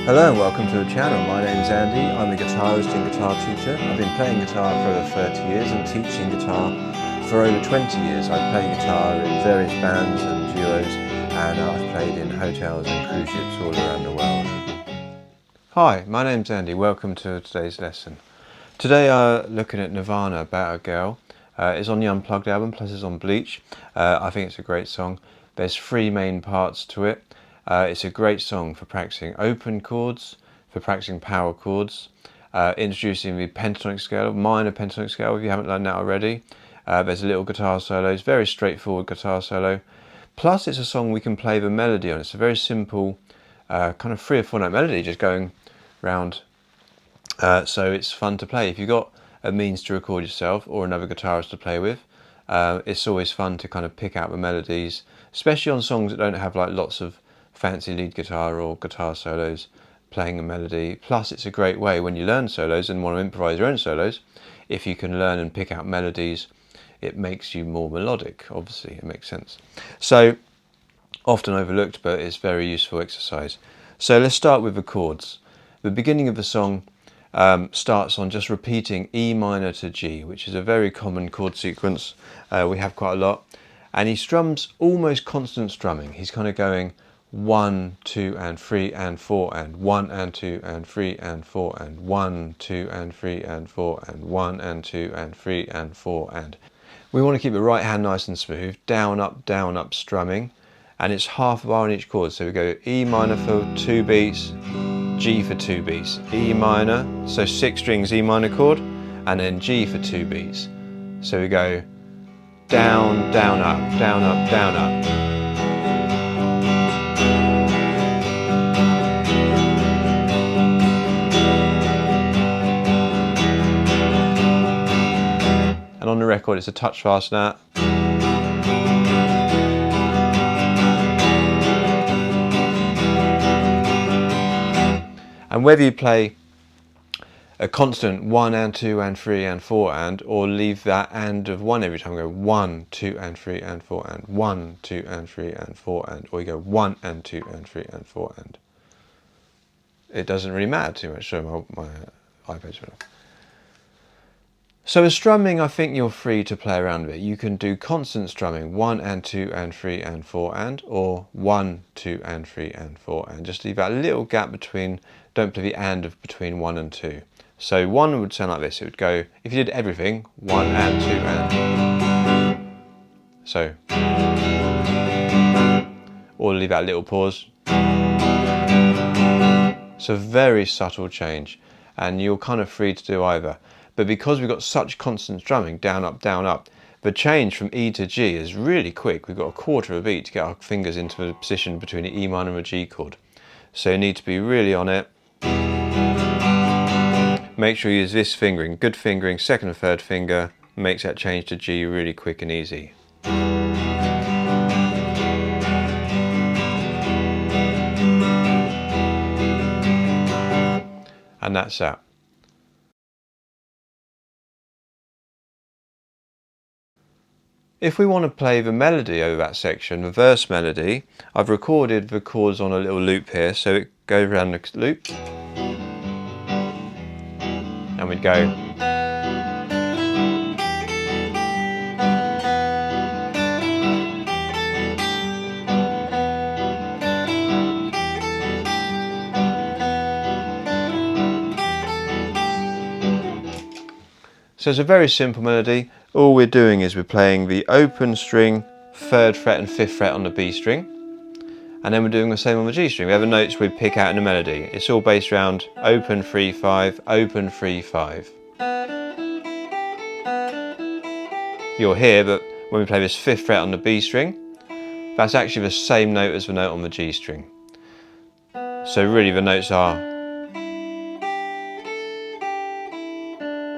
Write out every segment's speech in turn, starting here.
Hello and welcome to the channel. My name's Andy. I'm a guitarist and guitar teacher. I've been playing guitar for over 30 years and teaching guitar for over 20 years. I play guitar in various bands and duos, and I've played in hotels and cruise ships all around the world. Hi, my name's Andy. Welcome to today's lesson. Today I'm looking at Nirvana, About a Girl. It's on the Unplugged album, plus it's on Bleach. I think it's a great song. There's 3 main parts to it. It's a great song for practicing open chords, for practicing power chords, introducing the pentatonic scale, minor pentatonic scale if you haven't learned that already. There's a little guitar solo, it's a very straightforward guitar solo. Plus it's a song we can play the melody on. It's a very simple kind of 3 or 4 note melody just going round. So it's fun to play. If you've got a means to record yourself or another guitarist to play with, it's always fun to kind of pick out the melodies, especially on songs that don't have like lots of fancy lead guitar or guitar solos, playing a melody. Plus it's a great way when you learn solos and want to improvise your own solos, if you can learn and pick out melodies, it makes you more melodic. Obviously it makes sense. So often overlooked, but it's very useful exercise. So let's start with the chords. The beginning of the song starts on just repeating E minor to G, which is a very common chord sequence. We have quite a lot, and he strums almost constant strumming. He's kind of going 1, 2 and 3 and 4 and 1 and 2 and 3 and 4 and 1, 2 and 3 and 4 and 1 and 2 and 3 and 4 and. We want to keep the right hand nice and smooth, down up strumming, and it's half a bar on each chord. So we go E minor for 2 beats, G for 2 beats, E minor, so 6 strings E minor chord, and then G for 2 beats. So we go down, down, up, down, up, down, up. And on the record it's a touch faster than that. And whether you play a constant 1 and 2 and 3 and 4 and, or leave that and of 1 every time, go 1, 2 and 3 and 4 and 1, 2 and 3 and 4 and, or you go 1 and 2 and 3 and 4 and. It doesn't really matter too much. So my iPad's went off. So with strumming, I think you're free to play around with it. You can do constant strumming, 1 and 2 and 3 and 4 and, or 1, 2 and 3 and 4 and. Just leave that little gap between, don't play the and of between 1 and 2. So 1 would sound like this. It would go, if you did everything, 1 and 2 and. So. Or leave that little pause. So very subtle change, and you're kind of free to do either. But because we've got such constant strumming, down, up, the change from E to G is really quick. We've got a quarter of a beat to get our fingers into a position between the E minor and the G chord. So you need to be really on it. Make sure you use this fingering, good fingering, 2nd and 3rd finger, makes that change to G really quick and easy. And that's that. If we want to play the melody over that section, the verse melody, I've recorded the chords on a little loop here, so it goes around the loop, and we'd go. So it's a very simple melody. All we're doing is we're playing the open string, 3rd fret and 5th fret on the B string, and then we're doing the same on the G string. We have the notes we pick out in the melody. It's all based around open 3 5, open 3 5. You'll hear that when we play this 5th fret on the B string, that's actually the same note as the note on the G string. So really the notes are.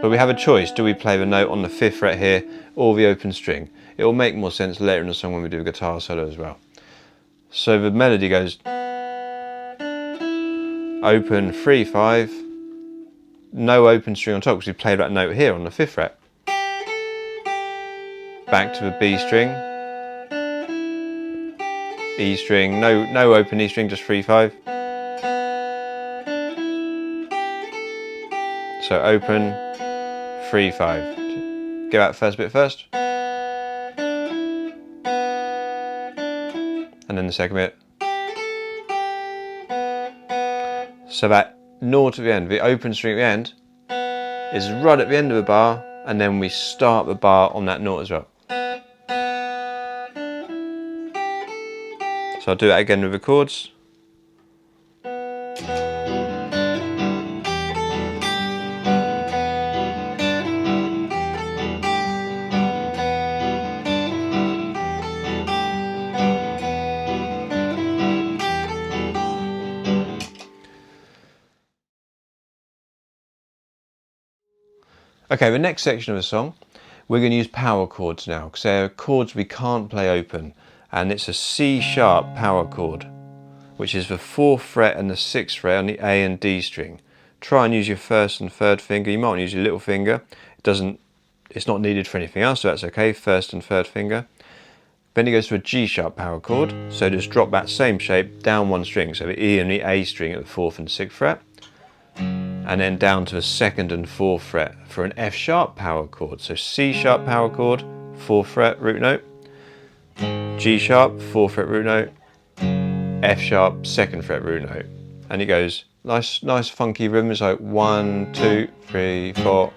But we have a choice. Do we play the note on the 5th fret here or the open string? It will make more sense later in the song when we do a guitar solo as well. So the melody goes open 3 5, no open string on top because we played that note here on the 5th fret. Back to the B string, E string, no open E string, just 3 5. So open, 3, 5. Go out first bit first. And then the second bit. So that naught at the end, the open string at the end, is right at the end of the bar, and then we start the bar on that naught as well. So I'll do that again with the chords. Okay, the next section of the song, we're going to use power chords now, because they're chords we can't play open, and it's a C sharp power chord, which is the 4th fret and the 6th fret on the A and D string. Try and use your 1st and 3rd finger. You might want to use your little finger. It's not needed for anything else, so that's okay. 1st and 3rd finger. Then it goes to a G sharp power chord, so just drop that same shape down 1 string, so the E and the A string at the 4th and 6th fret. And then down to the 2nd and 4th fret for an F sharp power chord. So C sharp power chord, 4th fret root note, G sharp 4th fret root note, F sharp 2nd fret root note, and it goes nice funky rhythms like 1, 2, 3, 4.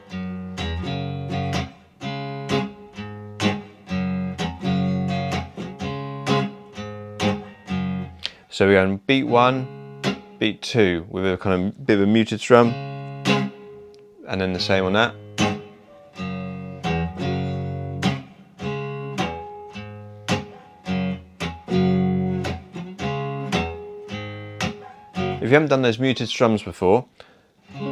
So we're going beat 1. Beat 2 with a kind of bit of a muted strum, and then the same on that. If you haven't done those muted strums before,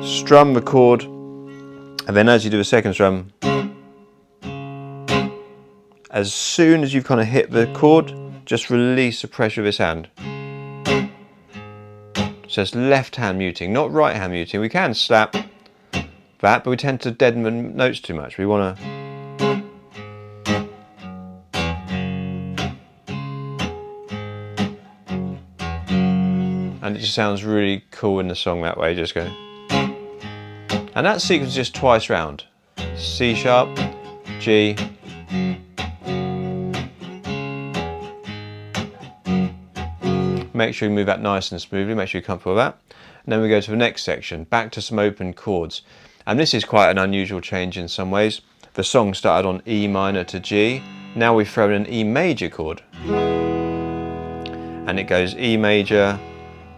strum the chord, and then as you do the second strum, as soon as you've kind of hit the chord, just release the pressure of this hand. So it's left hand muting, not right hand muting. We can slap that, but we tend to deaden the notes too much. We want to... And it just sounds really cool in the song that way, just go. And that sequence is just twice round. C sharp, G, make sure you move that nice and smoothly, make sure you're comfortable with that. And then we go to the next section, back to some open chords. And this is quite an unusual change in some ways. The song started on E minor to G, now we've thrown an E major chord. And it goes E major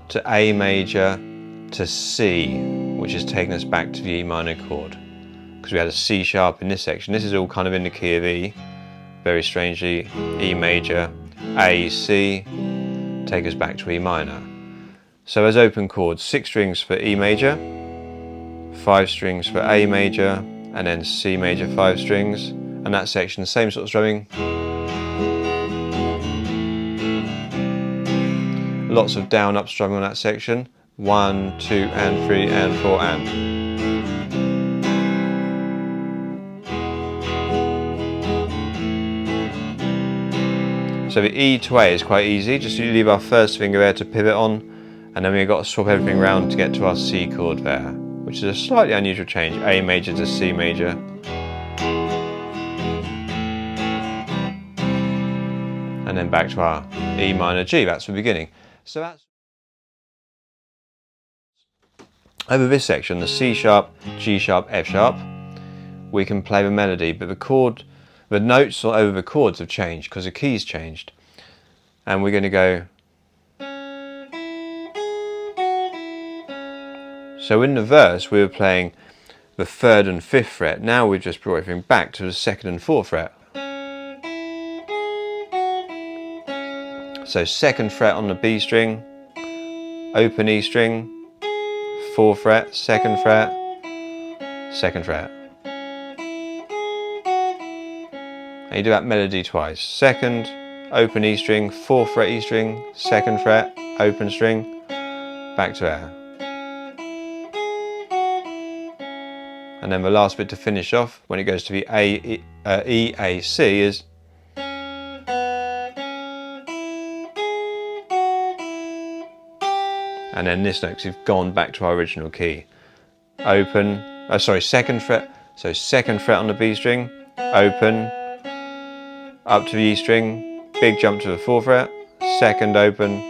to A major to C, which is taking us back to the E minor chord. Because we had a C sharp in this section. This is all kind of in the key of E, very strangely. E major, A, C, take us back to E minor. So as open chords, 6 strings for E major, 5 strings for A major, and then C major 5 strings. And that section, same sort of strumming. Lots of down up strumming on that section. 1, 2, and 3, and 4, and. So the E to A is quite easy, just you leave our first finger there to pivot on, and then we've got to swap everything around to get to our C chord there, which is a slightly unusual change, A major to C major. And then back to our E minor G, that's the beginning. So that's over this section, the C sharp, G sharp, F sharp, we can play the melody, but the notes over the chords have changed because the keys changed. And we're going to go. So in the verse we were playing the 3rd and 5th fret, now we've just brought everything back to the 2nd and 4th fret. So 2nd fret on the B string, open E string, 4th fret, 2nd fret, 2nd fret. And you do that melody twice. 2nd, open E string, 4th fret E string, 2nd fret, open string, back to air. And then the last bit to finish off, when it goes to the E, A, C is. And then this note, 'cause we've gone back to our original key. Open, second fret. So second fret on the B string, open, up to the E string, big jump to the 4th fret, second open,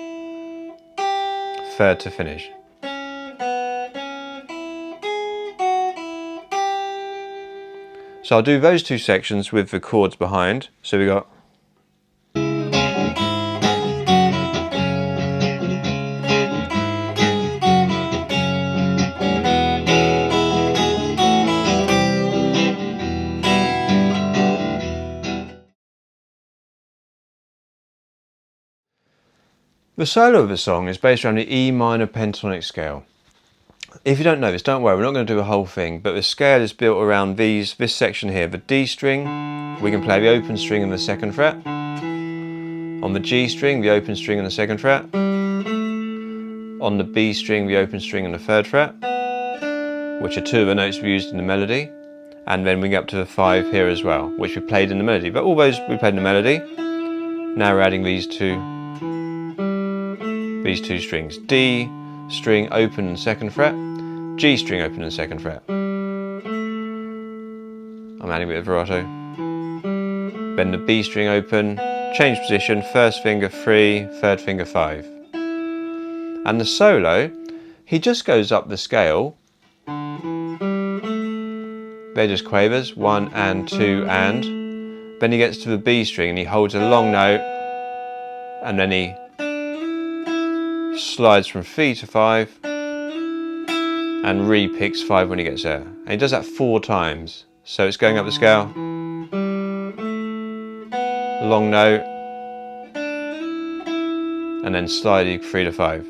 3rd to finish. So I'll do those 2 sections with the chords behind. So we got the solo of the song is based around the E minor pentatonic scale. If you don't know this, don't worry, we're not going to do the whole thing, but the scale is built around this section here. The D string, we can play the open string in the 2nd fret. On the G string, the open string in the 2nd fret. On the B string, the open string in the 3rd fret, which are 2 of the notes we used in the melody. And then we get up to the 5 here as well, which we played in the melody. But all those we played in the melody. Now we're adding these two strings. D string open and 2nd fret, G string open and 2nd fret. I'm adding a bit of vibrato. Then the B string open, change position, 1st finger 3, 3rd finger 5. And the solo, he just goes up the scale. They're just quavers, 1 and 2 and. Then he gets to the B string and he holds a long note, and then he slides from 3 to 5 and re-picks 5 when he gets there. And he does that 4 times. So it's going up the scale, long note, and then sliding 3 to 5.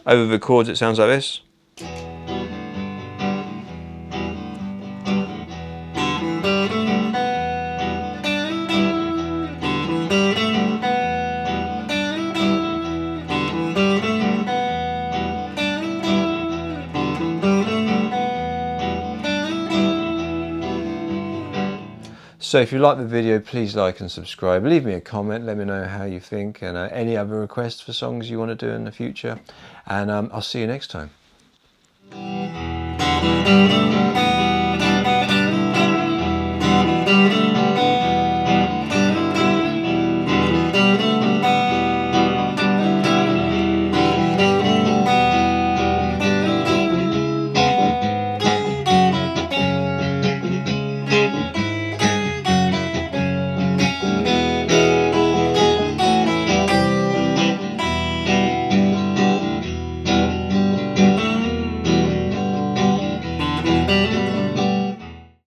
Over the chords it sounds like this. So if you like the video, please like and subscribe. Leave me a comment, let me know how you think, and any other requests for songs you want to do in the future. And I'll see you next time.